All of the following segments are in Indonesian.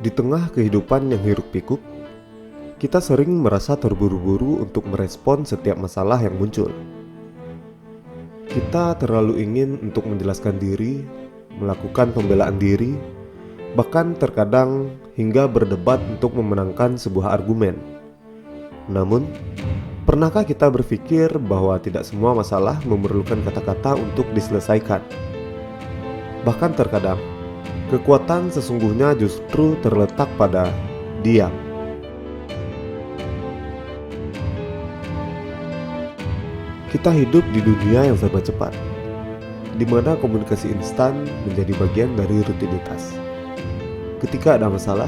Di tengah kehidupan yang hiruk-pikuk, kita sering merasa terburu-buru untuk merespon setiap masalah yang muncul. Kita terlalu ingin untuk menjelaskan diri, melakukan pembelaan diri, bahkan terkadang hingga berdebat untuk memenangkan sebuah argumen. Namun, pernahkah kita berpikir bahwa tidak semua masalah memerlukan kata-kata untuk diselesaikan? Bahkan terkadang, kekuatan sesungguhnya justru terletak pada diam. Kita hidup di dunia yang serba cepat, di mana komunikasi instan menjadi bagian dari rutinitas. Ketika ada masalah,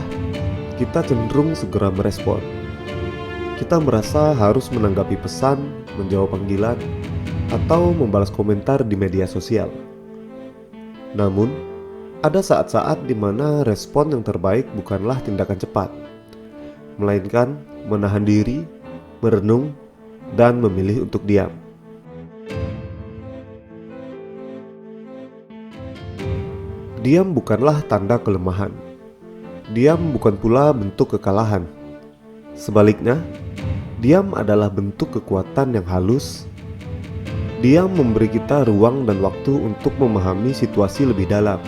kita cenderung segera merespon. Kita merasa harus menanggapi pesan, menjawab panggilan, atau membalas komentar di media sosial. Namun, ada saat-saat di mana respon yang terbaik bukanlah tindakan cepat, melainkan menahan diri, merenung, dan memilih untuk diam. Diam bukanlah tanda kelemahan. Diam bukan pula bentuk kekalahan. Sebaliknya, diam adalah bentuk kekuatan yang halus. Diam memberi kita ruang dan waktu untuk memahami situasi lebih dalam,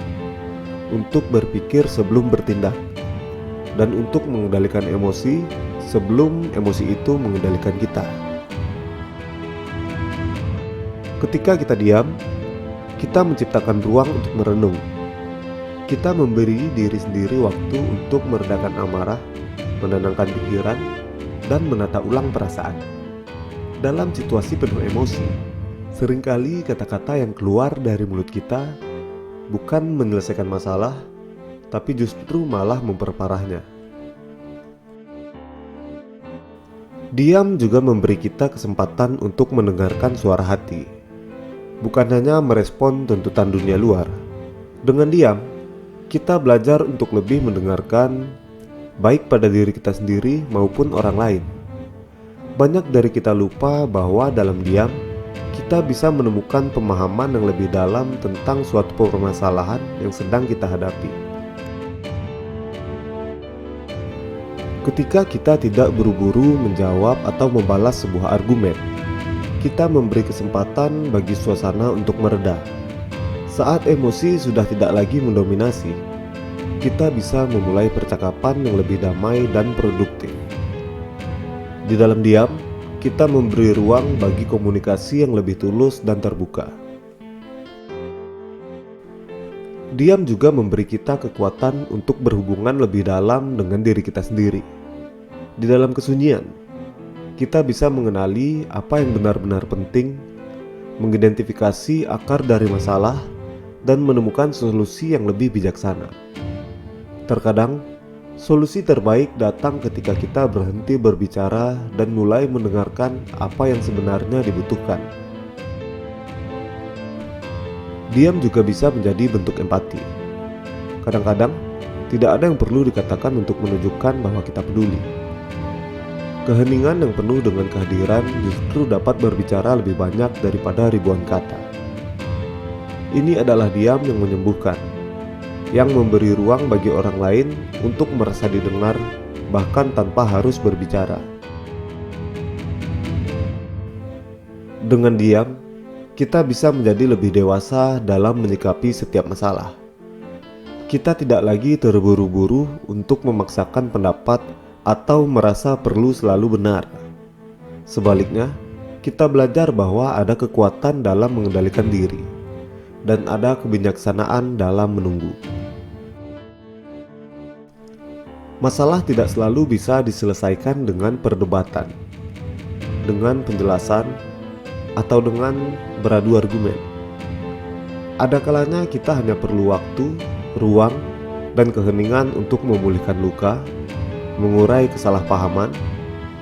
untuk berpikir sebelum bertindak, dan untuk mengendalikan emosi sebelum emosi itu mengendalikan kita. Ketika kita diam, kita menciptakan ruang untuk merenung. Kita memberi diri sendiri waktu untuk meredakan amarah, menenangkan pikiran, dan menata ulang perasaan. Dalam situasi penuh emosi, seringkali kata-kata yang keluar dari mulut kita bukan menyelesaikan masalah, tapi justru malah memperparahnya. Diam juga memberi kita kesempatan untuk mendengarkan suara hati, bukan hanya merespon tuntutan dunia luar. Dengan diam, kita belajar untuk lebih mendengarkan, baik pada diri kita sendiri maupun orang lain. Banyak dari kita lupa bahwa dalam diam, kita bisa menemukan pemahaman yang lebih dalam tentang suatu permasalahan yang sedang kita hadapi. Ketika kita tidak buru-buru menjawab atau membalas sebuah argumen, kita memberi kesempatan bagi suasana untuk mereda. Saat emosi sudah tidak lagi mendominasi, kita bisa memulai percakapan yang lebih damai dan produktif. Di dalam diam, kita memberi ruang bagi komunikasi yang lebih tulus dan terbuka. Diam juga memberi kita kekuatan untuk berhubungan lebih dalam dengan diri kita sendiri. Di dalam kesunyian, kita bisa mengenali apa yang benar-benar penting, mengidentifikasi akar dari masalah, dan menemukan solusi yang lebih bijaksana. Terkadang, solusi terbaik datang ketika kita berhenti berbicara dan mulai mendengarkan apa yang sebenarnya dibutuhkan. Diam juga bisa menjadi bentuk empati. Kadang-kadang, tidak ada yang perlu dikatakan untuk menunjukkan bahwa kita peduli. Keheningan yang penuh dengan kehadiran justru dapat berbicara lebih banyak daripada ribuan kata. Ini adalah diam yang menyembuhkan, yang memberi ruang bagi orang lain untuk merasa didengar, bahkan tanpa harus berbicara. Dengan diam, kita bisa menjadi lebih dewasa dalam menyikapi setiap masalah. Kita tidak lagi terburu-buru untuk memaksakan pendapat atau merasa perlu selalu benar. Sebaliknya, kita belajar bahwa ada kekuatan dalam mengendalikan diri, dan ada kebijaksanaan dalam menunggu. Masalah tidak selalu bisa diselesaikan dengan perdebatan, dengan penjelasan, atau dengan beradu argumen. Ada kalanya kita hanya perlu waktu, ruang, dan keheningan untuk memulihkan luka, mengurai kesalahpahaman,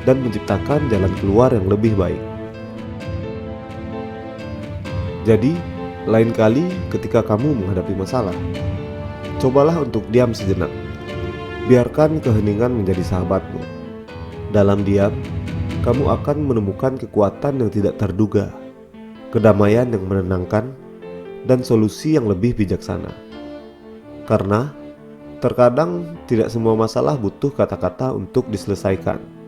dan menciptakan jalan keluar yang lebih baik. Jadi, lain kali ketika kamu menghadapi masalah, cobalah untuk diam sejenak. Biarkan keheningan menjadi sahabatmu. Dalam diam, kamu akan menemukan kekuatan yang tidak terduga, kedamaian yang menenangkan, dan solusi yang lebih bijaksana. Karena Terkadang tidak semua masalah butuh kata-kata untuk diselesaikan.